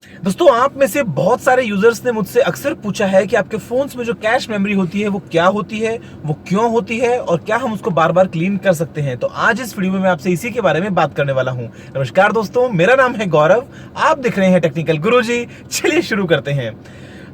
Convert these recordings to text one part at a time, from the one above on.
दोस्तों, आप में से बहुत सारे यूजर्स ने मुझसे अक्सर पूछा है कि आपके फोन्स में जो कैश मेमोरी होती है वो क्या होती है, वो क्यों होती है और क्या हम उसको बार बार क्लीन कर सकते हैं। तो आज इस वीडियो में मैं आपसे इसी के बारे में बात करने वाला हूं। नमस्कार दोस्तों, मेरा नाम है गौरव, आप देख रहे हैं टेक्निकल गुरुजी। चलिए शुरू करते हैं।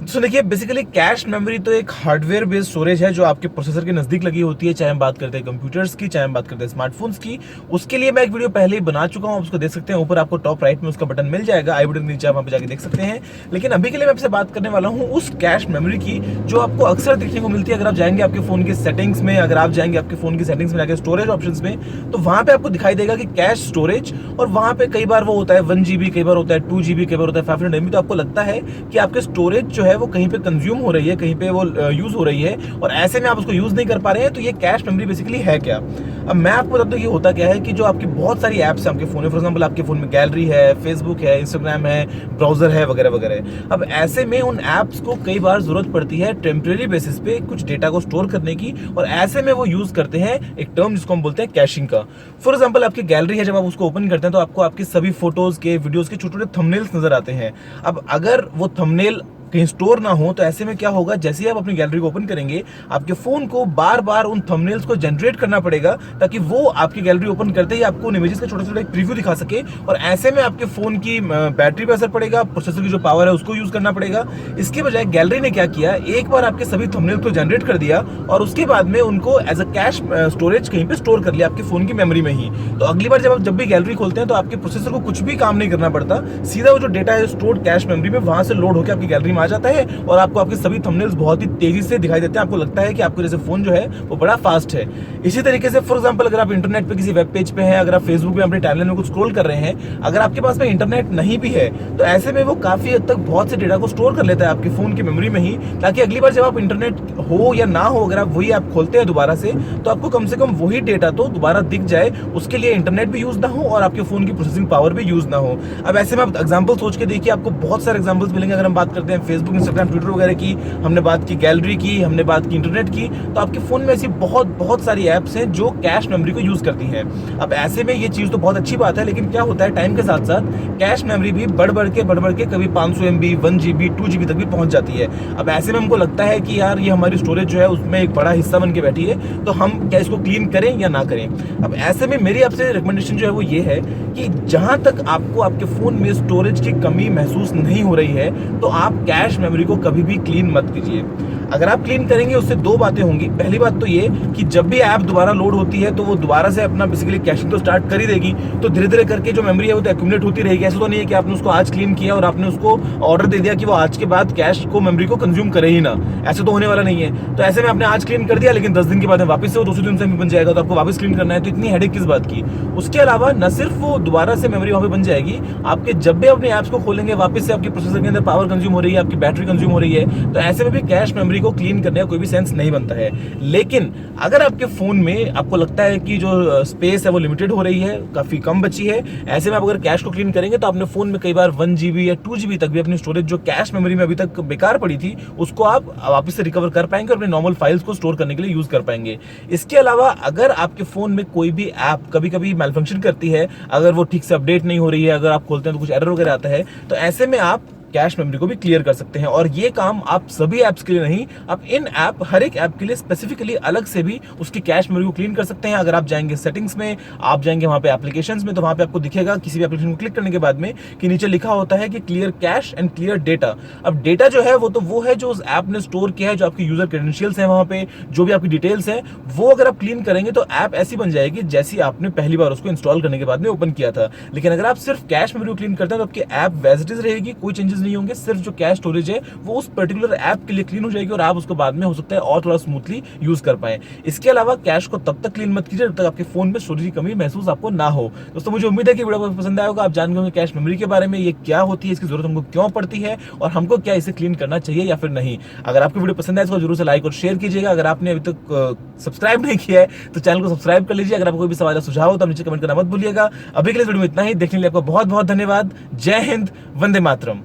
तो देखिए, बेसिकली कैश मेमोरी तो एक हार्डवेयर बेस्ड स्टोरेज है जो आपके प्रोसेसर के नजदीक लगी होती है, चाहे हम बात करते हैं कंप्यूटर्स की, चाहे हम बात करते हैं स्मार्टफोन्स की। उसके लिए मैं एक वीडियो पहले ही बना चुका हूं, आप उसको देख सकते हैं। ऊपर आपको टॉप राइट में उसका बटन मिल जाएगा, आई बटन के नीचे आप वहां पे जाके देख सकते हैं। लेकिन अभी के लिए मैं आपसे बात करने वाला हूं उस कैश मेमोरी की जो आपको अक्सर देखने को मिलती है। अगर आप जाएंगे आपके फोन की सेटिंग्स में, अगर आप जाएंगे आपके फोन की सेटिंग्स में जाके स्टोरेज ऑप्शंस में, तो वहां पे आपको दिखाई देगा कि कैश स्टोरेज, और वहां पे कई बार वो होता है 1 GB, कई बार होता है 2 GB, कई बार होता है 500 MB। तो आपको लगता है कि आपके स्टोरेज जो है वो कहीं पे कंज्यूम हो रही है, कहीं पे वो यूज हो रही है, और ऐसे में आप उसको यूज नहीं कर पा रहे हैं। तो ये कैश मेमोरी बेसिकली है क्या? अब मैं आपको बताता हूं ये होता क्या है कि जो आपकी बहुत सारी एप्स हैं आपके फोन में, फॉर एग्जांपल आपके फोन में गैलरी है, फेसबुक है, इंस्टाग्राम है, ब्राउजर है, वगैरह वगैरह। अब ऐसे में उन एप्स को कई बार जरूरत पड़ती है टेम्परेरी बेसिस पे कुछ डेटा को स्टोर करने की, और ऐसे में वो यूज करते हैं एक टर्म जिसको हम बोलते हैं कैशिंग का। फॉर एग्जाम्पल आपकी गैलरी है, जब आप उसको ओपन करते हैं तो आपको आपकी सभी फोटोज के, वीडियोज के छोटे छोटे थंबनेल्स नजर आते हैं। अब अगर वो थंबनेल कहीं स्टोर ना हो तो ऐसे में क्या होगा, जैसे ही आप अपनी गैलरी को ओपन करेंगे आपके फोन को बार बार उन थंबनेल्स को जनरेट करना पड़ेगा, ताकि वो आपकी गैलरी ओपन करते ही आपको उन इमेजेस का छोटा छोटा एक प्रीव्यू दिखा सके। और ऐसे में आपके फोन की बैटरी पे असर पड़ेगा, प्रोसेसर की जो पावर है उसको यूज करना पड़ेगा। इसके बजाय गैलरी ने क्या किया, एक बार आपके सभी थंबनेल्स को जनरेट कर दिया और उसके बाद में उनको एज अ कैश स्टोरेज कहीं पे स्टोर कर लिया आपके फोन की मेमोरी में ही। तो अगली बार जब आप भी गैलरी खोलते हैं तो आपके प्रोसेसर को कुछ भी काम नहीं करना पड़ता, सीधा वो जो डेटा है स्टोर्ड कैश मेमोरी में वहां से लोड होकर आपकी गैलरी में आ जाता है, और आपको आपके सभी थंबनेल्स बहुत ही तेजी से दिखाई देते हैं। आपको लगता है कि आपको जैसे फोन जो है वो बड़ा फास्ट है। इसी तरीके से फॉर एग्जांपल अगर आप इंटरनेट पे किसी वेब पेज पे हैं, अगर आप फेसबुक पे अपने टाइमलाइन में कुछ स्क्रॉल कर रहे हैं, अगर आपके पास में इंटरनेट नहीं भी है तो ऐसे में वो काफी हद तक बहुत से डेटा को स्टोर कर लेता है आपके फोन की मेमोरी में ही, ताकि अगली बार जब आप इंटरनेट हो या ना हो, अगर आप वही ऐप खोलते हैं दोबारा से आपको कम कम वही डेटा तो दोबारा दिख जाए। उसके लिए इंटरनेट भी यूज ना हो और आपके फोन की प्रोसेसिंग पावर भी यूज ना हो। अब ऐसे में आप एग्जाम्पल सोच के देखिए, आपको बहुत सारे एग्जाम्पल्स मिलेंगे। अगर हम बात करते हैं फेसबुक, इंस्टाग्राम, ट्विटर वगैरह की, हमने बात की गैलरी की, हमने बात की इंटरनेट की, तो आपके फोन में ऐसी बहुत सारी एप्स हैं जो कैश मेमोरी को यूज करती हैं। अब ऐसे में ये चीज तो बहुत अच्छी बात है, लेकिन क्या होता है टाइम के साथ साथ कैश मेमोरी भी बढ़ बढ़ के कभी 500 MB, 1 GB, 2 GB तक भी पहुंच जाती है। अब ऐसे में हमको लगता है कि यार ये हमारी स्टोरेज जो है उसमें एक बड़ा हिस्सा बन के बैठी है, तो हम क्या इसको क्लीन करें या ना करें। अब ऐसे में मेरी आपसे रिकमेंडेशन जो है वो ये है कि जहां तक आपको आपके फोन में स्टोरेज की कमी महसूस नहीं हो रही है तो आप कैश मेमोरी को कभी भी क्लीन मत कीजिए। अगर आप क्लीन करेंगे उससे दो बातें होंगी। पहली बात तो ये कि जब भी ऐप दोबारा लोड होती है तो वो दोबारा से अपना बेसिकली कैशिंग तो स्टार्ट कर ही देगी, तो धीरे धीरे करके जो मेमोरी है वो तो एक्यूमुलेट होती रहेगी। ऐसा तो नहीं है कि आपने उसको आज क्लीन किया और आपने उसको ऑर्डर दे दिया कि वो आज के बाद कैश को मेमोरी को कंज्यूम करे ही ना, ऐसे तो होने वाला नहीं है। तो ऐसे में आपने आज क्लीन कर दिया, लेकिन 10 दिन के बाद वापस से वो दूसरे दिन से बन जाएगा, तो आपको वापस क्लीन करना है, तो इतनी हेडेक किस बात की। उसके अलावा न सिर्फ वो दोबारा से मेमोरी वहां पे बन जाएगी, आपके जब भी अपने ऐप्स को खोलेंगे वापस से आपके प्रोसेसर के अंदर पावर कंज्यूम हो रही है, आपकी बैटरी कंज्यूम हो रही है, तो ऐसे में भी कैश मेमोरी को क्लीन करने का कोई भी सेंस नहीं बनता है। लेकिन अगर आपके फोन में आपको लगता है कि जो स्पेस है वो लिमिटेड हो रही है, काफी कम बची है, ऐसे में आप अगर कैश को क्लीन करेंगे तो आपने फोन में कई बार 1 GB या 2 GB तक भी अपनी स्टोरेज जो कैश मेमोरी में अभी तक बेकार पड़ी थी उसको आप वापस से रिकवर कर पाएंगे और अपने नॉर्मल फाइल्स को स्टोर करने के लिए यूज कर पाएंगे। इसके अलावा अगर आपके फोन में कोई भी ऐप कभी कभी मैलफंक्शन करती है, अगर वो ठीक से अपडेट नहीं हो रही है, अगर आप खोलते हैं तो कुछ एरर वगैरह आता है, तो ऐसे में आप कैश मेमोरी को भी क्लियर कर सकते हैं। और ये काम आप सभी ऐप्स के लिए नहीं, आप इन ऐप हर एक ऐप के लिए स्पेसिफिकली अलग से भी उसकी कैश मेमोरी को क्लीन कर सकते हैं। अगर आप जाएंगे सेटिंग्स में, आप जाएंगे वहां पे एप्लीकेशंस में, तो वहां पे आपको दिखेगा किसी भी एप्लीकेशन को क्लिक करने के बाद में कि नीचे लिखा होता है कि clear cash and clear data. अब डेटा जो है वो है जो उस ऐप ने स्टोर किया है, जो आपकी यूजर क्रेडेंशियल्स है, वहां पे जो भी आपकी डिटेल्स है, वो अगर आप क्लीन करेंगे तो ऐप ऐसी बन जाएगी जैसी आपने पहली बार उसको इंस्टॉल करने के बाद में ओपन किया था। लेकिन अगर आप सिर्फ कैश मेमोरी को क्लीन करते हैं तो आपकी ऐप वैज इट इज रहेगी, कोई चेंजेस नहीं होंगे, सिर्फ जो कैश स्टोरेज है वो उस पर्टिकुलर ऐप के लिए क्लीन हो जाएगी और आप उसको बाद में हो सकता है और थोड़ा स्मूथली यूज कर पाए। इसके अलावा कैश को तब तक क्लीन मत कीजिए जब तक आपके फोन में स्टोरेज की कमी महसूस आपको ना हो। दोस्तों, मुझे उम्मीद है कि वीडियो आपको पसंद आया होगा। आप जान गए होंगे कैश मेमोरी के बारे में, ये क्या होती है, इसकी जरूरत हमको क्यों पड़ती है और हमको क्या इसे क्लीन करना चाहिए या फिर नहीं। अगर आपको वीडियो पसंद आए तो जरूर से लाइक और शेयर कीजिएगा। अगर आपने अभी तक सब्सक्राइब नहीं किया है तो चैनल को सब्सक्राइब कर लीजिए। अगर आपको कोई भी सवाल या सुझाव हो तो नीचे कमेंट करना मत भूलिएगा। अभी के लिए वीडियो में इतना ही। देखने के लिए आपको बहुत बहुत धन्यवाद। जय हिंद, वंदे मातरम।